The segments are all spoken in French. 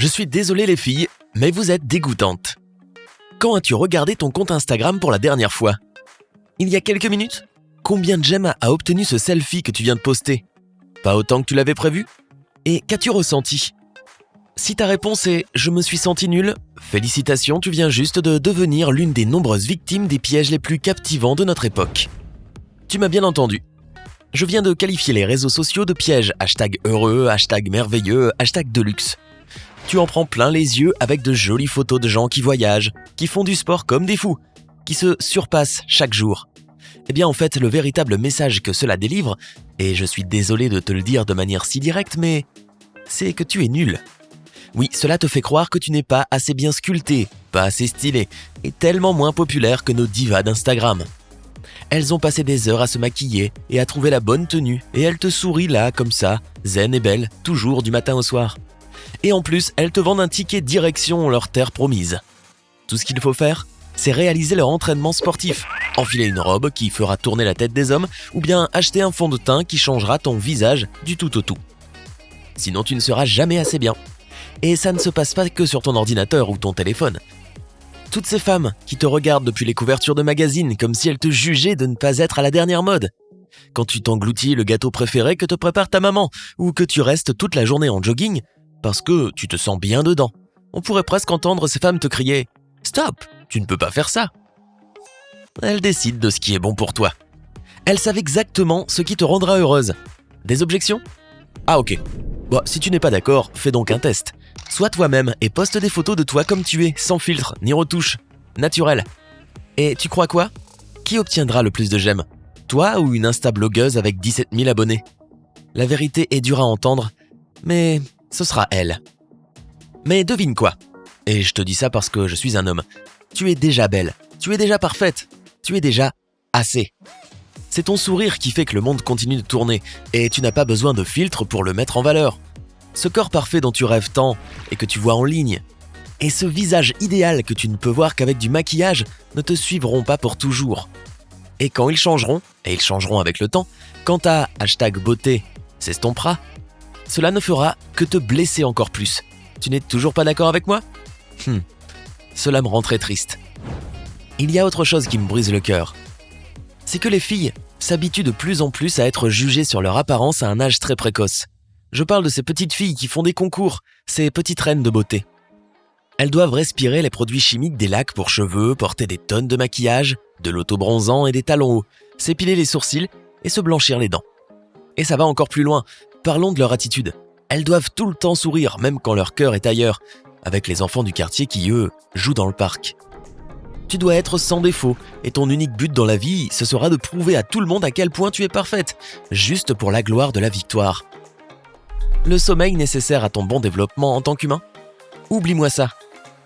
suis désolé les filles, mais vous êtes dégoûtantes. Quand as-tu regardé ton compte Instagram pour la dernière fois ? Il y a quelques minutes ? Combien de j'aime a obtenu ce selfie que tu viens de poster ? Pas autant que tu l'avais prévu ? Et qu'as-tu ressenti ? Si ta réponse est « je me suis senti nul », félicitations, tu viens juste de devenir l'une des nombreuses victimes des pièges les plus captivants de notre époque. Tu m'as bien entendu. Je viens de qualifier les réseaux sociaux de pièges #heureux, #merveilleux, #deluxe. Tu en prends plein les yeux avec de jolies photos de gens qui voyagent, qui font du sport comme des fous, qui se surpassent chaque jour. Eh bien en fait, le véritable message que cela délivre, et je suis désolé de te le dire de manière si directe, mais c'est que tu es nul. Oui, cela te fait croire que tu n'es pas assez bien sculpté, pas assez stylé, et tellement moins populaire que nos divas d'Instagram. Elles ont passé des heures à se maquiller et à trouver la bonne tenue, et elles te sourient là, comme ça, zen et belle, toujours du matin au soir. Et en plus, elles te vendent un ticket direction leur terre promise. Tout ce qu'il faut faire, c'est réaliser leur entraînement sportif, enfiler une robe qui fera tourner la tête des hommes, ou bien acheter un fond de teint qui changera ton visage du tout au tout. Sinon, tu ne seras jamais assez bien. Et ça ne se passe pas que sur ton ordinateur ou ton téléphone. Toutes ces femmes qui te regardent depuis les couvertures de magazines comme si elles te jugeaient de ne pas être à la dernière mode. Quand tu t'engloutis le gâteau préféré que te prépare ta maman, ou que tu restes toute la journée en jogging, parce que tu te sens bien dedans. On pourrait presque entendre ces femmes te crier « Stop, tu ne peux pas faire ça !» Elles décident de ce qui est bon pour toi. Elles savent exactement ce qui te rendra heureuse. Des objections ? Ah ok. Bon, si tu n'es pas d'accord, fais donc un test. Sois toi-même et poste des photos de toi comme tu es, sans filtre, ni retouche, naturel. Et tu crois quoi ? Qui obtiendra le plus de j'aime ? Toi ou une Insta-blogueuse avec 17 000 abonnés ? La vérité est dure à entendre, mais ce sera elle. Mais devine quoi ? Et je te dis ça parce que je suis un homme. Tu es déjà belle, tu es déjà parfaite, tu es déjà assez. C'est ton sourire qui fait que le monde continue de tourner et tu n'as pas besoin de filtre pour le mettre en valeur. Ce corps parfait dont tu rêves tant et que tu vois en ligne, et ce visage idéal que tu ne peux voir qu'avec du maquillage ne te suivront pas pour toujours. Et quand ils changeront, et ils changeront avec le temps, quand ta #beauté s'estompera, cela ne fera que te blesser encore plus. Tu n'es toujours pas d'accord avec moi ? Cela me rend très triste. Il y a autre chose qui me brise le cœur. C'est que les filles s'habituent de plus en plus à être jugées sur leur apparence à un âge très précoce. Je parle de ces petites filles qui font des concours, ces petites reines de beauté. Elles doivent respirer les produits chimiques des lacs pour cheveux, porter des tonnes de maquillage, de l'auto-bronzant et des talons hauts, s'épiler les sourcils et se blanchir les dents. Et ça va encore plus loin, parlons de leur attitude. Elles doivent tout le temps sourire, même quand leur cœur est ailleurs, avec les enfants du quartier qui, eux, jouent dans le parc. Tu dois être sans défaut, et ton unique but dans la vie, ce sera de prouver à tout le monde à quel point tu es parfaite, juste pour la gloire de la victoire. Le sommeil nécessaire à ton bon développement en tant qu'humain ? Oublie-moi ça.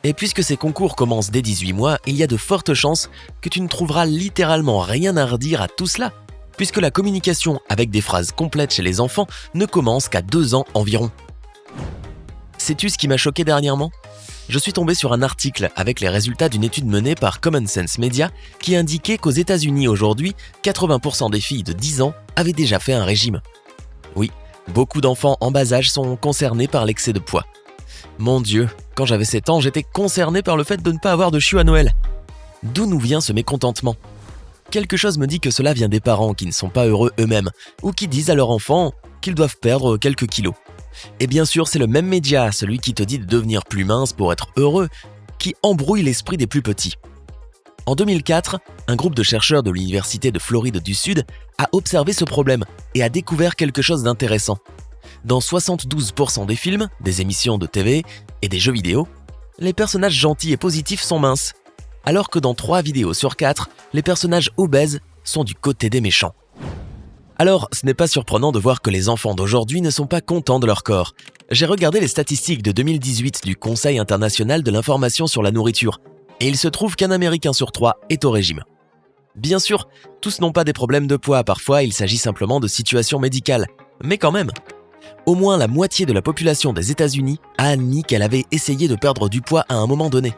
Et puisque ces concours commencent dès 18 mois, il y a de fortes chances que tu ne trouveras littéralement rien à redire à tout cela, puisque la communication avec des phrases complètes chez les enfants ne commence qu'à 2 ans environ. Sais-tu ce qui m'a choqué dernièrement ? Je suis tombé sur un article avec les résultats d'une étude menée par Common Sense Media qui indiquait qu'aux États-Unis aujourd'hui, 80% des filles de 10 ans avaient déjà fait un régime. Oui, beaucoup d'enfants en bas âge sont concernés par l'excès de poids. Mon Dieu, quand j'avais 7 ans, j'étais concerné par le fait de ne pas avoir de chiots à Noël. D'où nous vient ce mécontentement ? Quelque chose me dit que cela vient des parents qui ne sont pas heureux eux-mêmes ou qui disent à leurs enfants qu'ils doivent perdre quelques kilos. Et bien sûr, c'est le même média, celui qui te dit de devenir plus mince pour être heureux, qui embrouille l'esprit des plus petits. En 2004, un groupe de chercheurs de l'Université de Floride du Sud a observé ce problème et a découvert quelque chose d'intéressant. Dans 72% des films, des émissions de TV et des jeux vidéo, les personnages gentils et positifs sont minces, alors que dans 3 vidéos sur 4, les personnages obèses sont du côté des méchants. Alors, ce n'est pas surprenant de voir que les enfants d'aujourd'hui ne sont pas contents de leur corps. J'ai regardé les statistiques de 2018 du Conseil international de l'information sur la nourriture, et il se trouve qu'un Américain sur 3 est au régime. Bien sûr, tous n'ont pas des problèmes de poids, parfois il s'agit simplement de situations médicales, mais quand même. Au moins la moitié de la population des États-Unis a admis qu'elle avait essayé de perdre du poids à un moment donné.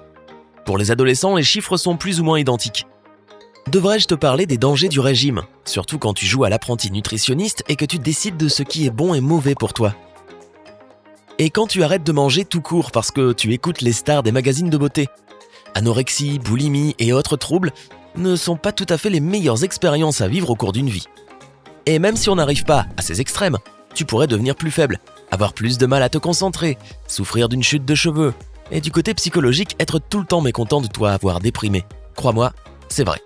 Pour les adolescents, les chiffres sont plus ou moins identiques. Devrais-je te parler des dangers du régime, surtout quand tu joues à l'apprenti nutritionniste et que tu décides de ce qui est bon et mauvais pour toi ? Et quand tu arrêtes de manger tout court parce que tu écoutes les stars des magazines de beauté, anorexie, boulimie et autres troubles ne sont pas tout à fait les meilleures expériences à vivre au cours d'une vie. Et même si on n'arrive pas à ces extrêmes, tu pourrais devenir plus faible, avoir plus de mal à te concentrer, souffrir d'une chute de cheveux, et du côté psychologique, être tout le temps mécontent de toi avoir déprimé. Crois-moi, c'est vrai.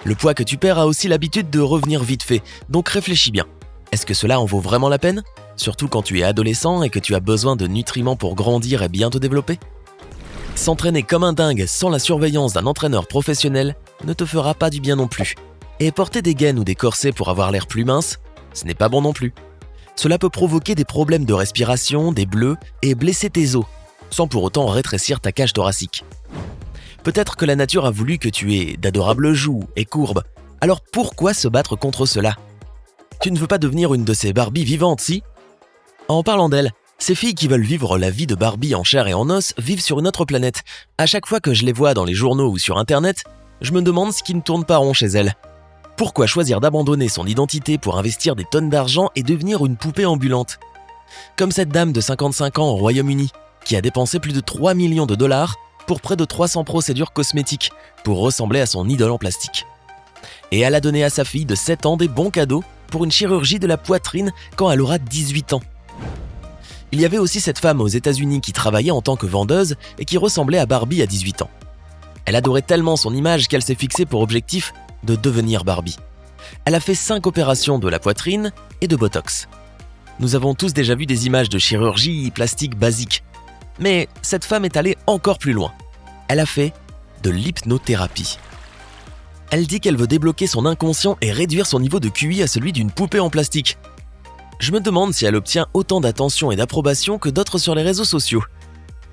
Le poids que tu perds a aussi l'habitude de revenir vite fait, donc réfléchis bien. Est-ce que cela en vaut vraiment la peine ? Surtout quand tu es adolescent et que tu as besoin de nutriments pour grandir et bien te développer ? S'entraîner comme un dingue sans la surveillance d'un entraîneur professionnel ne te fera pas du bien non plus. Et porter des gaines ou des corsets pour avoir l'air plus mince, ce n'est pas bon non plus. Cela peut provoquer des problèmes de respiration, des bleus et blesser tes os, sans pour autant rétrécir ta cage thoracique. Peut-être que la nature a voulu que tu aies d'adorables joues et courbes, alors pourquoi se battre contre cela ? Tu ne veux pas devenir une de ces Barbies vivantes, si ? En parlant d'elles, ces filles qui veulent vivre la vie de Barbie en chair et en os vivent sur une autre planète. À chaque fois que je les vois dans les journaux ou sur internet, je me demande ce qui ne tourne pas rond chez elles. Pourquoi choisir d'abandonner son identité pour investir des tonnes d'argent et devenir une poupée ambulante ? Comme cette dame de 55 ans au Royaume-Uni, qui a dépensé plus de 3 millions de dollars pour près de 300 procédures cosmétiques pour ressembler à son idole en plastique. Et elle a donné à sa fille de 7 ans des bons cadeaux pour une chirurgie de la poitrine quand elle aura 18 ans. Il y avait aussi cette femme aux États-Unis qui travaillait en tant que vendeuse et qui ressemblait à Barbie à 18 ans. Elle adorait tellement son image qu'elle s'est fixée pour objectif de devenir Barbie. Elle a fait 5 opérations de la poitrine et de Botox. Nous avons tous déjà vu des images de chirurgie plastique basique. Mais cette femme est allée encore plus loin. Elle a fait de l'hypnothérapie. Elle dit qu'elle veut débloquer son inconscient et réduire son niveau de QI à celui d'une poupée en plastique. Je me demande si elle obtient autant d'attention et d'approbation que d'autres sur les réseaux sociaux.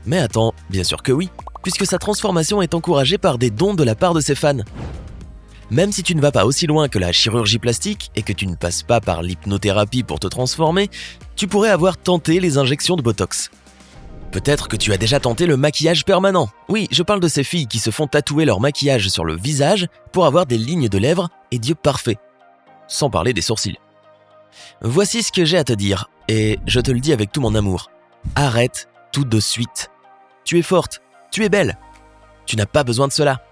Mais attends, bien sûr que oui, puisque sa transformation est encouragée par des dons de la part de ses fans. Même si tu ne vas pas aussi loin que la chirurgie plastique et que tu ne passes pas par l'hypnothérapie pour te transformer, tu pourrais avoir tenté les injections de Botox. Peut-être que tu as déjà tenté le maquillage permanent. Oui, je parle de ces filles qui se font tatouer leur maquillage sur le visage pour avoir des lignes de lèvres et d'yeux parfaits. Sans parler des sourcils. Voici ce que j'ai à te dire, et je te le dis avec tout mon amour. Arrête tout de suite. Tu es forte, tu es belle. Tu n'as pas besoin de cela.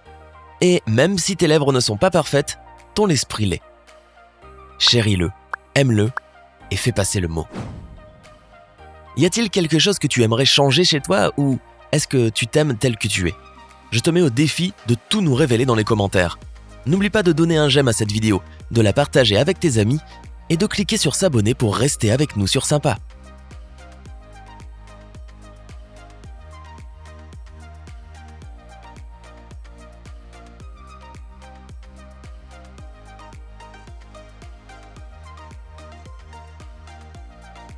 Et même si tes lèvres ne sont pas parfaites, ton esprit l'est. Chéris-le, aime-le et fais passer le mot. Y a-t-il quelque chose que tu aimerais changer chez toi ou est-ce que tu t'aimes tel que tu es ? Je te mets au défi de tout nous révéler dans les commentaires. N'oublie pas de donner un j'aime à cette vidéo, de la partager avec tes amis et de cliquer sur s'abonner pour rester avec nous sur Sympa.